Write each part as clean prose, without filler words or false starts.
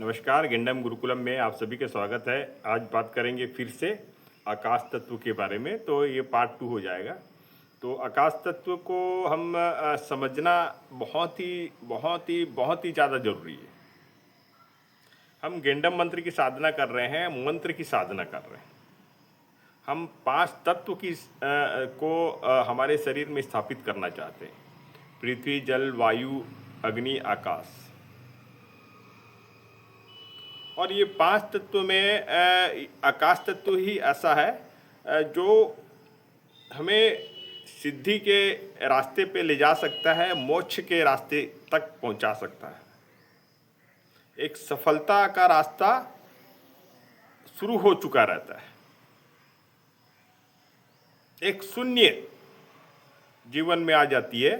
नमस्कार, गेंडम गुरुकुलम में आप सभी का स्वागत है। आज बात करेंगे फिर से आकाश तत्व के बारे में। तो ये पार्ट 2 हो जाएगा। तो आकाश तत्व को हम समझना बहुत ही ज़्यादा ज़रूरी है। हम गेंडम मंत्र की साधना कर रहे हैं, मंत्र की साधना कर रहे हैं। हम 5 तत्व को हमारे शरीर में स्थापित करना चाहते हैं। पृथ्वी, जल, वायु, अग्नि, आकाश। और ये 5 तत्व में आकाश तत्व ही ऐसा है जो हमें सिद्धि के रास्ते पे ले जा सकता है, मोक्ष के रास्ते तक पहुंचा सकता है। एक सफलता का रास्ता शुरू हो चुका रहता है। एक शून्य जीवन में आ जाती है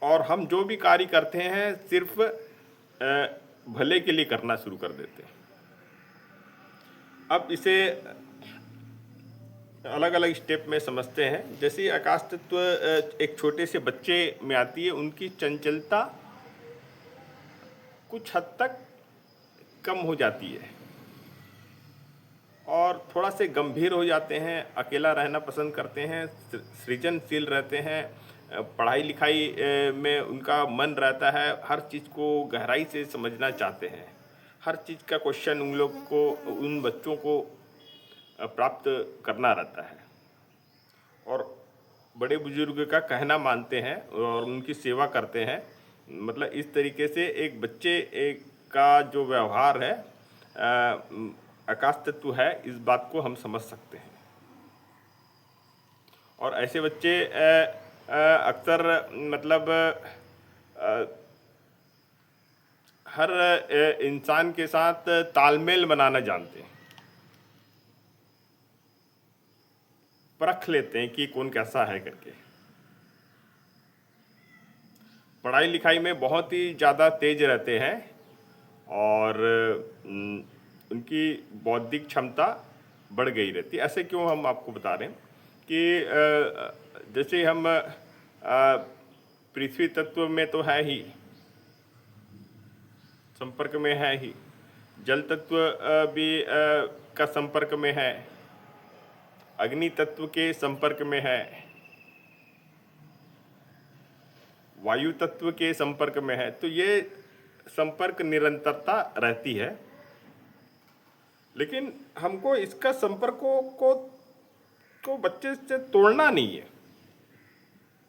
और हम जो भी कार्य करते हैं सिर्फ भले के लिए करना शुरू कर देते हैं। अब इसे अलग अलग स्टेप में समझते हैं। जैसे आकाश तत्व एक छोटे से बच्चे में आती है, उनकी चंचलता कुछ हद तक कम हो जाती है और थोड़ा से गंभीर हो जाते हैं, अकेला रहना पसंद करते हैं, सृजनशील रहते हैं, पढ़ाई लिखाई में उनका मन रहता है, हर चीज़ को गहराई से समझना चाहते हैं, हर चीज़ का क्वेश्चन उन बच्चों को प्राप्त करना रहता है और बड़े बुजुर्ग का कहना मानते हैं और उनकी सेवा करते हैं। मतलब इस तरीके से एक बच्चे का जो व्यवहार है आकाश तत्व है, इस बात को हम समझ सकते हैं। और ऐसे बच्चे अक्सर मतलब हर इंसान के साथ तालमेल बनाना जानते हैं, परख लेते हैं कि कौन कैसा है करके। पढ़ाई लिखाई में बहुत ही ज़्यादा तेज रहते हैं और उनकी बौद्धिक क्षमता बढ़ गई रहती है। ऐसे क्यों हम आपको बता रहे हैं कि जैसे हम पृथ्वी तत्व में तो है ही, संपर्क में है ही, जल तत्व भी का संपर्क में है, अग्नि तत्व के संपर्क में है, वायु तत्व के संपर्क में है। तो ये संपर्क निरंतरता रहती है, लेकिन हमको इसका संपर्क को बच्चे से तोड़ना नहीं है।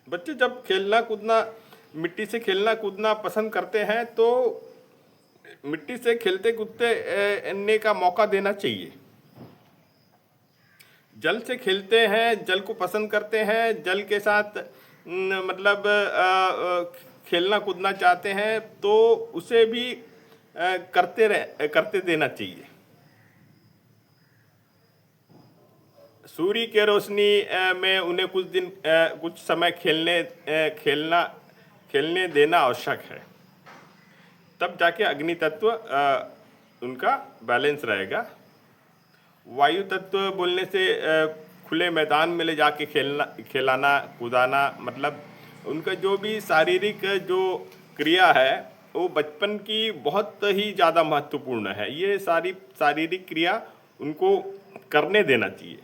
बच्चे जब खेलना कूदना, मिट्टी से खेलना कूदना पसंद करते हैं तो मिट्टी से खेलते कूदने का मौका देना चाहिए। जल से खेलते हैं, जल को पसंद करते हैं, जल के साथ मतलब खेलना कूदना चाहते हैं तो उसे भी करते देना चाहिए। सूर्य के रोशनी में उन्हें कुछ समय खेलने देना आवश्यक है, तब जाके अग्नि तत्व उनका बैलेंस रहेगा। वायु तत्व बोलने से खुले मैदान में ले जाके खिलाना कूदाना, मतलब उनका जो भी शारीरिक जो क्रिया है वो बचपन की बहुत ही ज़्यादा महत्वपूर्ण है। ये सारी शारीरिक क्रिया उनको करने देना चाहिए।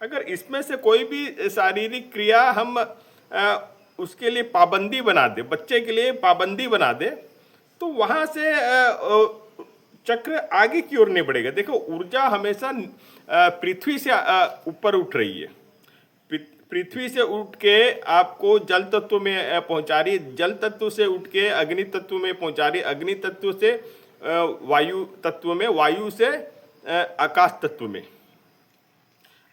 अगर इसमें से कोई भी शारीरिक क्रिया हम उसके लिए पाबंदी बना दे, बच्चे के लिए पाबंदी बना दे, तो वहाँ से चक्र आगे की ओर नहीं बढ़ेगा। देखो, ऊर्जा हमेशा पृथ्वी से ऊपर उठ रही है। पृथ्वी से उठ के आपको जल तत्व में पहुँचा रही है, जल तत्व से उठ के अग्नि तत्व में पहुँचा रही है, अग्नि तत्व से वायु तत्व में, वायु से आकाश तत्व में।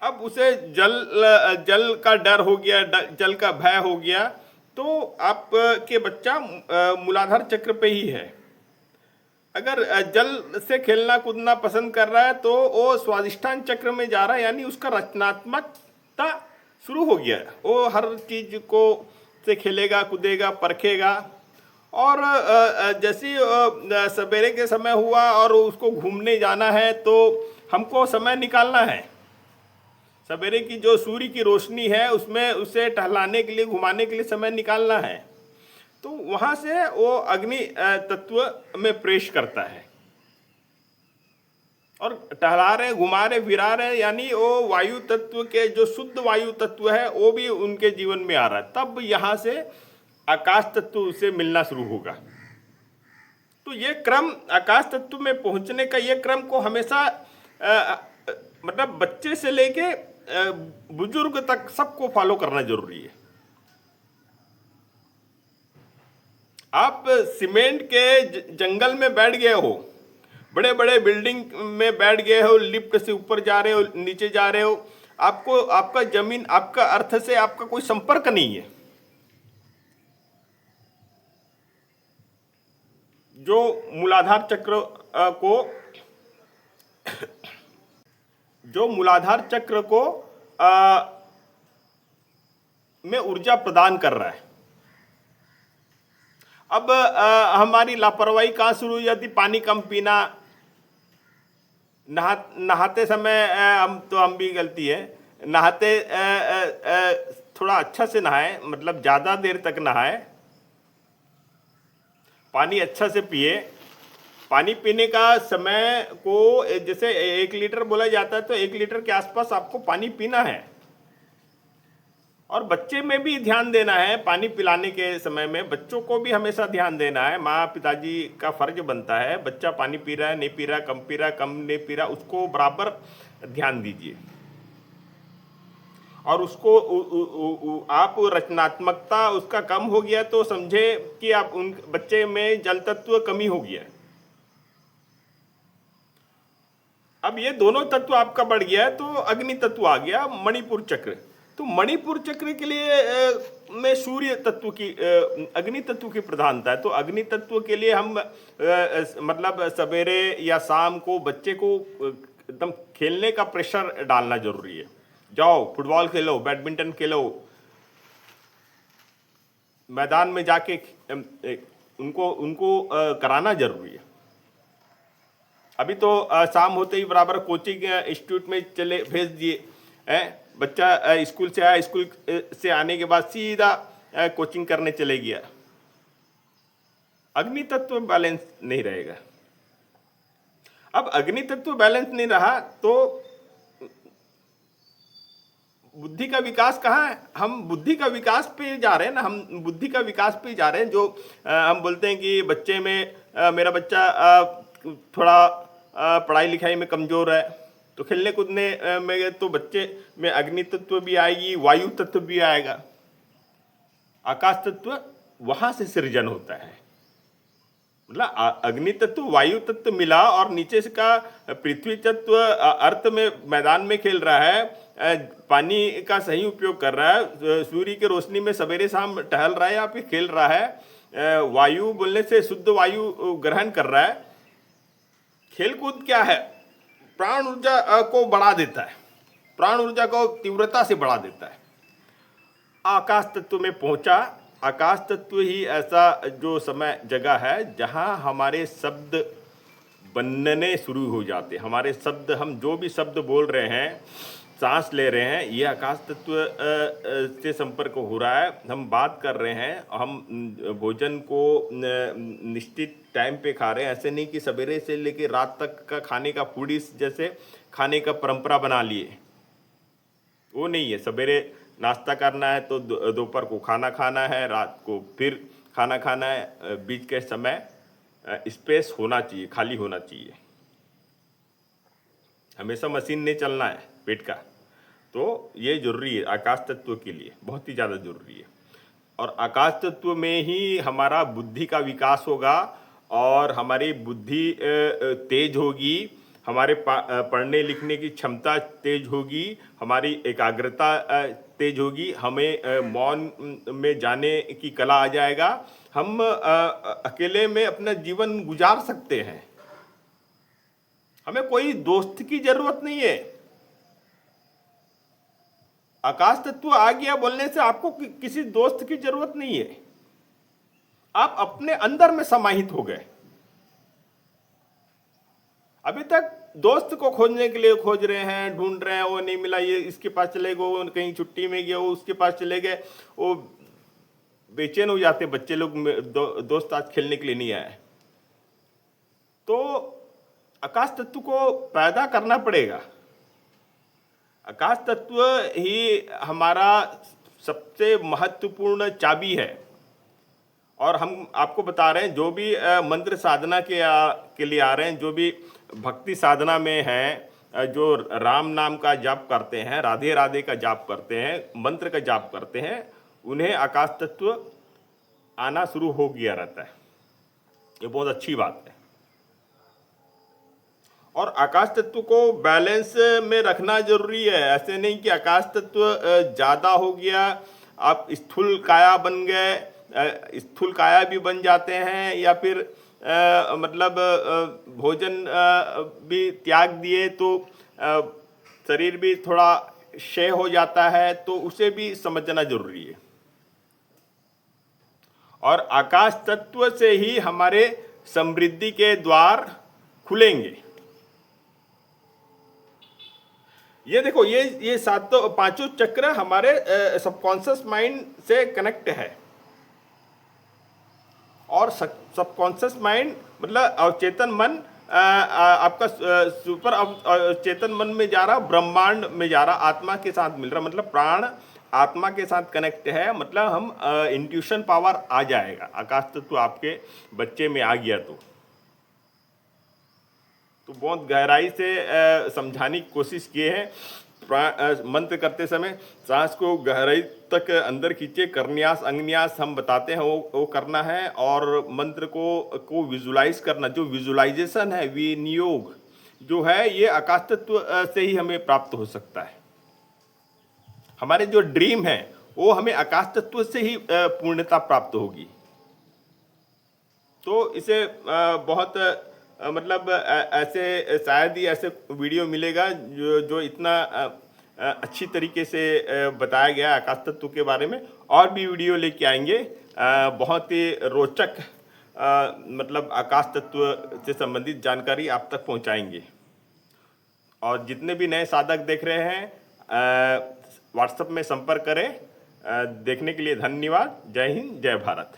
अब उसे जल का डर हो गया, जल का भय हो गया, तो आपके बच्चा मूलाधार चक्र पे ही है। अगर जल से खेलना कूदना पसंद कर रहा है तो वो स्वादिष्ठान चक्र में जा रहा है, यानी उसका रचनात्मकता शुरू हो गया है। वो हर चीज को से खेलेगा, कूदेगा, परखेगा। और जैसे सवेरे के समय हुआ और उसको घूमने जाना है तो हमको समय निकालना है। सवेरे की जो सूर्य की रोशनी है उसमें उसे टहलाने के लिए, घुमाने के लिए समय निकालना है। तो वहां से वो अग्नि तत्व में प्रवेश करता है और टहला रहे, घुमा रहे, फिरा रहे, यानी वो वायु तत्व के जो शुद्ध वायु तत्व है वो भी उनके जीवन में आ रहा है। तब यहाँ से आकाश तत्व से मिलना शुरू होगा। तो ये क्रम, आकाश तत्व में पहुंचने का ये क्रम को हमेशा मतलब बच्चे से लेके बुजुर्ग तक सबको फॉलो करना जरूरी है। आप सीमेंट के जंगल में बैठ गए हो, बड़े बड़े बिल्डिंग में बैठ गए हो, लिफ्ट से ऊपर जा रहे हो, नीचे जा रहे हो, आपको आपका जमीन, आपका अर्थ से आपका कोई संपर्क नहीं है। जो मूलाधार चक्र को जो मूलाधार चक्र को में ऊर्जा प्रदान कर रहा है। अब हमारी लापरवाही कहाँ शुरू हो जाती? पानी कम पीना, नहाते समय हम भी गलती है, नहाते थोड़ा अच्छा से नहाए, मतलब ज़्यादा देर तक नहाए, पानी अच्छा से पिए। पानी पीने का समय को जैसे 1 लीटर बोला जाता है तो 1 लीटर के आसपास आपको पानी पीना है। और बच्चे में भी ध्यान देना है, पानी पिलाने के समय में बच्चों को भी हमेशा ध्यान देना है। माँ पिताजी का फर्ज बनता है, बच्चा पानी पी रहा है, नहीं पी रहा, कम पी रहा, कम नहीं पी रहा, उसको बराबर ध्यान दीजिए। और उसको आप रचनात्मकता उसका कम हो गया तो समझे कि आप उन बच्चे में जल तत्व कमी हो गया। अब ये दोनों तत्व आपका बढ़ गया है तो अग्नि तत्व आ गया, मणिपुर चक्र। तो मणिपुर चक्र के लिए में सूर्य तत्व की, अग्नि तत्व की प्रधानता है। तो अग्नि तत्व के लिए हम मतलब सवेरे या शाम को बच्चे को एकदम खेलने का प्रेशर डालना जरूरी है। जाओ फुटबॉल खेलो, बैडमिंटन खेलो, मैदान में जाके उनको कराना जरूरी है। अभी तो शाम होते ही बराबर कोचिंग इंस्टीट्यूट में चले भेज दिए हैं। बच्चा स्कूल से आया, स्कूल से आने के बाद सीधा कोचिंग करने चले गया। अग्नि तत्व बैलेंस नहीं रहेगा। अब अग्नि तत्व बैलेंस नहीं रहा तो बुद्धि का विकास कहाँ है? हम बुद्धि का विकास पे जा रहे हैं ना, हम बुद्धि का विकास पे जा रहे हैं। जो हम बोलते हैं कि बच्चे में मेरा बच्चा थोड़ा पढ़ाई लिखाई में कमजोर है, तो खेलने कूदने में तो बच्चे में अग्नि तत्व भी आएगी, वायु तत्व भी आएगा, आकाश तत्व वहां से सृजन होता है। मतलब अग्नि तत्व, वायु तत्व मिला और नीचे से का पृथ्वी तत्व अर्थ में मैदान में खेल रहा है, पानी का सही उपयोग कर रहा है, सूर्य की रोशनी में सवेरे शाम टहल रहा है या फिर खेल रहा है, वायु बोलने से शुद्ध वायु ग्रहण कर रहा है। खेलकूद क्या है? प्राण ऊर्जा को बढ़ा देता है, प्राण ऊर्जा को तीव्रता से बढ़ा देता है। आकाश तत्व में पहुंचा। आकाश तत्व ही ऐसा जो समय जगह है जहां हमारे शब्द बनने शुरू हो जाते हैं। हमारे शब्द, हम जो भी शब्द बोल रहे हैं, सांस ले रहे हैं, ये आकाश तत्व से संपर्क हो रहा है। हम बात कर रहे हैं, हम भोजन को निश्चित टाइम पे खा रहे हैं। ऐसे नहीं कि सवेरे से लेकर रात तक का खाने का फूडीज जैसे खाने का परंपरा बना लिए, वो नहीं है। सवेरे नाश्ता करना है तो दोपहर को खाना खाना है, रात को फिर खाना खाना है। बीच के समय स्पेस होना चाहिए, खाली होना चाहिए। हमेशा मशीन नहीं चलना है पेट का। तो ये जरूरी है, आकाश तत्व के लिए बहुत ही ज़्यादा जरूरी है। और आकाश तत्व में ही हमारा बुद्धि का विकास होगा और हमारी बुद्धि तेज होगी, हमारे पढ़ने लिखने की क्षमता तेज होगी, हमारी एकाग्रता तेज होगी, हमें मौन में जाने की कला आ जाएगा। हम अकेले में अपना जीवन गुजार सकते हैं, हमें कोई दोस्त की जरूरत नहीं है। आकाश तत्व आ गया बोलने से आपको किसी दोस्त की जरूरत नहीं है, आप अपने अंदर में समाहित हो गए। अभी तक दोस्त को खोजने के लिए खोज रहे हैं, ढूंढ रहे हैं, वो नहीं मिला, ये इसके पास चले गए, वो कहीं छुट्टी में गए, वो उसके पास चले गए, वो बेचैन हो जाते बच्चे लोग, दोस्त आज खेलने के लिए नहीं आए। तो आकाश तत्व को पैदा करना पड़ेगा। आकाश तत्व ही हमारा सबसे महत्वपूर्ण चाबी है। और हम आपको बता रहे हैं, जो भी मंत्र साधना के लिए आ रहे हैं, जो भी भक्ति साधना में हैं, जो राम नाम का जाप करते हैं, राधे राधे का जाप करते हैं, मंत्र का जाप करते हैं, उन्हें आकाश तत्व आना शुरू हो गया रहता है। ये बहुत अच्छी बात है। और आकाश तत्व को बैलेंस में रखना जरूरी है। ऐसे नहीं कि आकाश तत्व ज़्यादा हो गया, आप स्थूल काया बन गए, स्थूल काया भी बन जाते हैं, या फिर मतलब भोजन भी त्याग दिए तो शरीर भी थोड़ा क्षय हो जाता है, तो उसे भी समझना जरूरी है। और आकाश तत्व से ही हमारे समृद्धि के द्वार खुलेंगे। ये देखो, ये सातों पांचों चक्र हमारे सबकॉन्शियस माइंड से कनेक्ट है। और सबकॉन्शियस माइंड मतलब अवचेतन मन, आपका सुपर अवचेतन मन में जा रहा, ब्रह्मांड में जा रहा, आत्मा के साथ मिल रहा, मतलब प्राण आत्मा के साथ कनेक्ट है। मतलब हम इंट्यूशन पावर आ जाएगा, आकाश तत्व आपके बच्चे में आ गया तो बहुत गहराई से समझाने की कोशिश किए हैं। मंत्र करते समय सांस को गहराई तक अंदर खींचे, करन्यास अंगन्यास हम बताते हैं वो करना है। और मंत्र को विजुलाइज करना, जो विजुलाइजेशन है, विनियोग जो है, ये आकाश तत्व से ही हमें प्राप्त हो सकता है। हमारे जो ड्रीम है वो हमें आकाश तत्व से ही पूर्णता प्राप्त होगी। तो इसे बहुत मतलब ऐसे शायद ही ऐसे वीडियो मिलेगा जो इतना अच्छी तरीके से बताया गया आकाश तत्व के बारे में। और भी वीडियो लेके आएंगे, बहुत ही रोचक मतलब आकाश तत्व से संबंधित जानकारी आप तक पहुंचाएंगे। और जितने भी नए साधक देख रहे हैं, व्हाट्सएप में संपर्क करें। देखने के लिए धन्यवाद। जय हिंद, जय भारत।